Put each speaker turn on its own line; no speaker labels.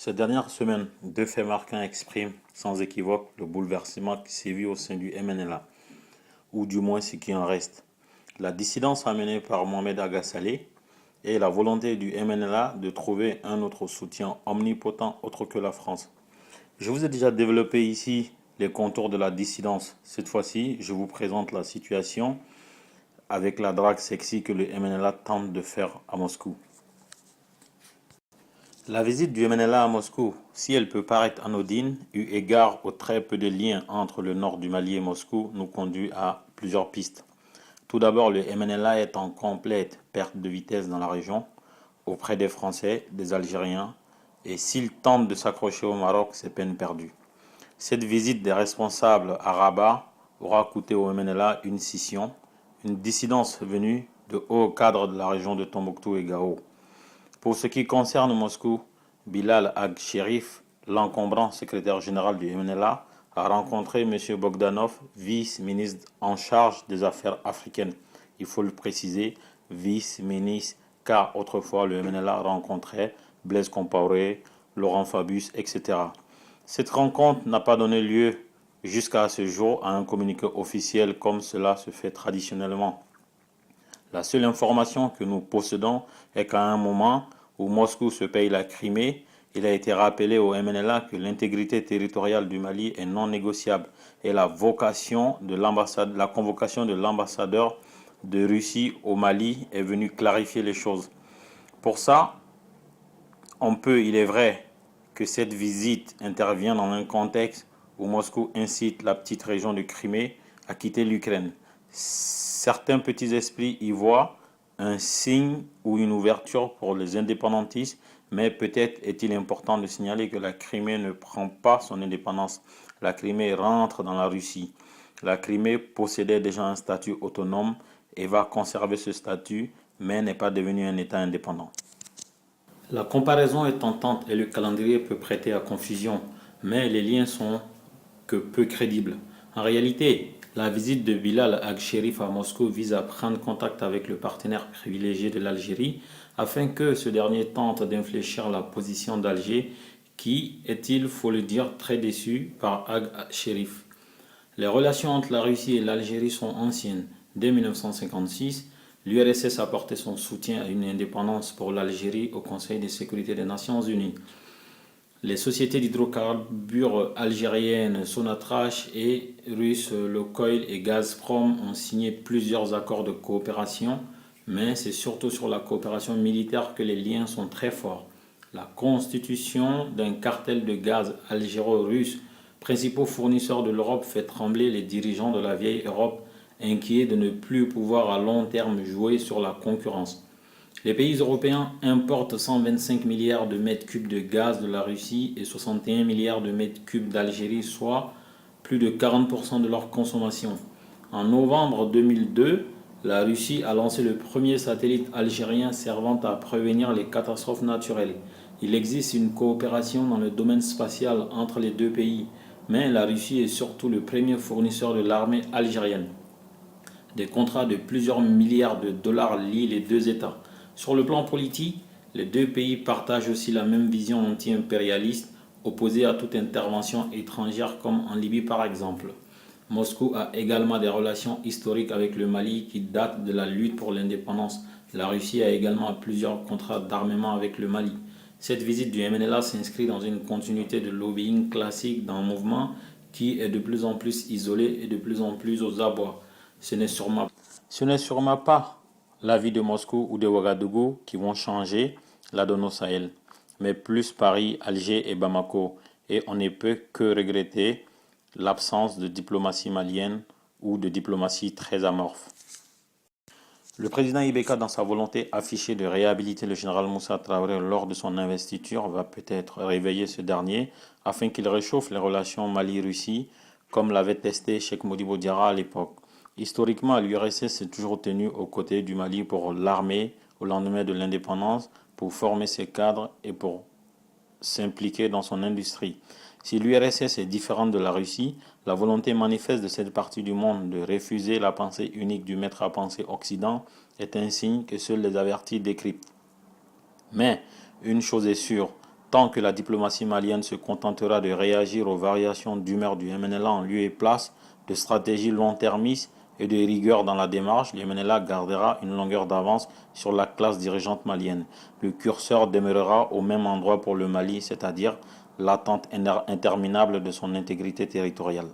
Ces dernières semaines, deux faits marquants expriment sans équivoque le bouleversement qui sévit au sein du MNLA, ou du moins ce qui en reste. La dissidence amenée par Mohamed Aga Saleh et la volonté du MNLA de trouver un autre soutien omnipotent autre que la France. Je vous ai déjà développé ici les contours de la dissidence. Cette fois-ci, je vous présente la situation avec la drague sexy que le MNLA tente de faire à Moscou. La visite du MNLA à Moscou, si elle peut paraître anodine, eu égard au très peu de liens entre le nord du Mali et Moscou, nous conduit à plusieurs pistes. Tout d'abord, le MNLA est en complète perte de vitesse dans la région, auprès des Français, des Algériens, et s'il tente de s'accrocher au Maroc, c'est peine perdue. Cette visite des responsables à Rabat aura coûté au MNLA une scission, une dissidence venue de hauts cadres de la région de Tombouctou et Gao. Pour ce qui concerne Moscou, Bilal Ag-Sherif, l'encombrant secrétaire général du MNLA, a rencontré M. Bogdanov, vice-ministre en charge des affaires africaines. Il faut le préciser, vice-ministre, car autrefois le MNLA rencontrait Blaise Compaoré, Laurent Fabius, etc. Cette rencontre n'a pas donné lieu jusqu'à ce jour à un communiqué officiel comme cela se fait traditionnellement. La seule information que nous possédons est qu'à un moment où Moscou se paye la Crimée, il a été rappelé au MNLA que l'intégrité territoriale du Mali est non négociable et la convocation de l'ambassadeur de Russie au Mali est venue clarifier les choses. Pour ça, on peut, il est vrai, que cette visite intervient dans un contexte où Moscou incite la petite région de Crimée à quitter l'Ukraine. Certains petits esprits y voient un signe ou une ouverture pour les indépendantistes, mais peut-être est-il important de signaler que la Crimée ne prend pas son indépendance. La Crimée rentre dans la Russie. La Crimée possédait déjà un statut autonome et va conserver ce statut, mais n'est pas devenu un État indépendant. La comparaison est tentante et le calendrier peut prêter à confusion, mais les liens sont que peu crédibles. En réalité, la visite de Bilal Ag-Sherif à Moscou vise à prendre contact avec le partenaire privilégié de l'Algérie afin que ce dernier tente d'infléchir la position d'Alger qui est, il faut le dire, très déçu par Ag-Sherif. Les relations entre la Russie et l'Algérie sont anciennes. Dès 1956, l'URSS a porté son soutien à une indépendance pour l'Algérie au Conseil de sécurité des Nations Unies. Les sociétés d'hydrocarbures algériennes Sonatrach et russes Lukoil et Gazprom ont signé plusieurs accords de coopération, mais c'est surtout sur la coopération militaire que les liens sont très forts. La constitution d'un cartel de gaz algéro-russe, principaux fournisseurs de l'Europe, fait trembler les dirigeants de la vieille Europe, inquiets de ne plus pouvoir à long terme jouer sur la concurrence. Les pays européens importent 125 milliards de mètres cubes de gaz de la Russie et 61 milliards de mètres cubes d'Algérie, soit plus de 40% de leur consommation. En novembre 2002, la Russie a lancé le premier satellite algérien servant à prévenir les catastrophes naturelles. Il existe une coopération dans le domaine spatial entre les deux pays, mais la Russie est surtout le premier fournisseur de l'armée algérienne. Des contrats de plusieurs milliards de dollars lient les deux États. Sur le plan politique, les deux pays partagent aussi la même vision anti-impérialiste, opposée à toute intervention étrangère comme en Libye par exemple. Moscou a également des relations historiques avec le Mali qui datent de la lutte pour l'indépendance. La Russie a également plusieurs contrats d'armement avec le Mali. Cette visite du MNLA s'inscrit dans une continuité de lobbying classique d'un mouvement qui est de plus en plus isolé et de plus en plus aux abois. Ce n'est sûrement pas la vie de Moscou ou de Ouagadougou qui vont changer la donne au Sahel, mais plus Paris, Alger et Bamako. Et on ne peut que regretter l'absence de diplomatie malienne ou de diplomatie très amorphe. Le président Ibeka, dans sa volonté affichée de réhabiliter le général Moussa Traoré lors de son investiture, va peut-être réveiller ce dernier afin qu'il réchauffe les relations Mali-Russie, comme l'avait testé Cheikh Modibo Diarra à l'époque. Historiquement, l'URSS s'est toujours tenue aux côtés du Mali pour l'armée au lendemain de l'indépendance, pour former ses cadres et pour s'impliquer dans son industrie. Si l'URSS est différente de la Russie, la volonté manifeste de cette partie du monde de refuser la pensée unique du maître à penser Occident est un signe que seuls les avertis décryptent. Mais une chose est sûre, Tant que la diplomatie malienne se contentera de réagir aux variations d'humeur du MNLA en lieu et place de stratégies long-termistes et de rigueur dans la démarche, le MNLA gardera une longueur d'avance sur la classe dirigeante malienne. Le curseur demeurera au même endroit pour le Mali, c'est-à-dire l'attente interminable de son intégrité territoriale.